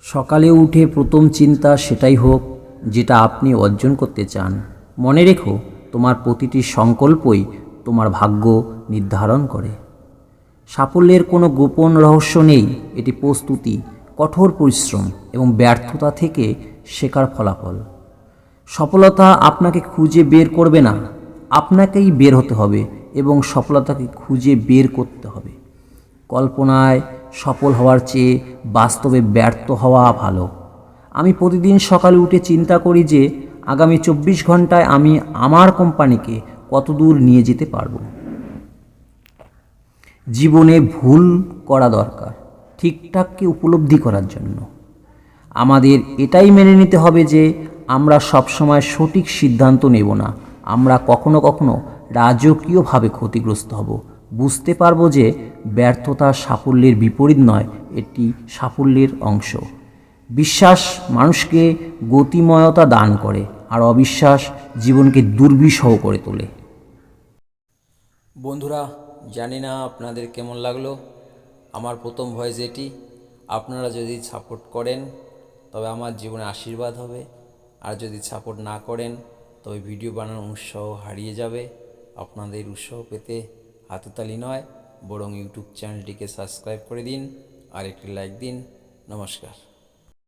সকালে উঠে প্রথম চিন্তা সেটাই হোক যেটা আপনি অর্জন করতে চান। মনে রেখো, তোমার প্রতিটি সংকল্পই তোমার ভাগ্য নির্ধারণ করে। সাফল্যের কোনো গোপন রহস্য নেই, এটি প্রস্তুতি, কঠোর পরিশ্রম এবং ব্যর্থতা থেকে শেখার ফলাফল। সফলতা আপনাকে খুঁজে বের করবে না, আপনাকেই বের হতে হবে এবং সফলতাকে খুঁজে বের করতে হবে। কল্পনায় সফল হওয়ার চেয়ে বাস্তবে ব্যর্থ হওয়া ভালো। আমি প্রতিদিন সকালে উঠে চিন্তা করি যে আগামী 24 ঘন্টায় আমি আমার কোম্পানিকে কত দূর নিয়ে যেতে পারবো। জীবনে ভুল করা দরকার ঠিকঠাককে উপলব্ধি করার জন্য। আমাদের এটাই মেনে নিতে হবে যে আমরা সবসময় সঠিক সিদ্ধান্ত নেব না। আমরা কখনো কখনো রাজকীয়ভাবে ক্ষতিগ্রস্ত হব। বুঝতে পারবো যে ব্যর্থতা সাফল্যের বিপরীত নয়, এটি সাফল্যের অংশ। বিশ্বাস মানুষকে গতিময়তা দান করে, আর অবিশ্বাস জীবনকে দুর্বিষহ করে তোলে। বন্ধুরা, জানি না আপনাদের কেমন লাগলো আমার প্রথম ভয়েস এটি। আপনারা যদি সাপোর্ট করেন তবে আমার জীবনে আশীর্বাদ হবে, আর যদি সাপোর্ট না করেন তবে ভিডিও বানানোর উৎসাহ হারিয়ে যাবে। আপনাদের উৎসাহ পেতে হাততালি নয়, বরং ইউটিউব চ্যানেলটিকে সাবস্ক্রাইব করে দিন আর একটি লাইক দিন। নমস্কার।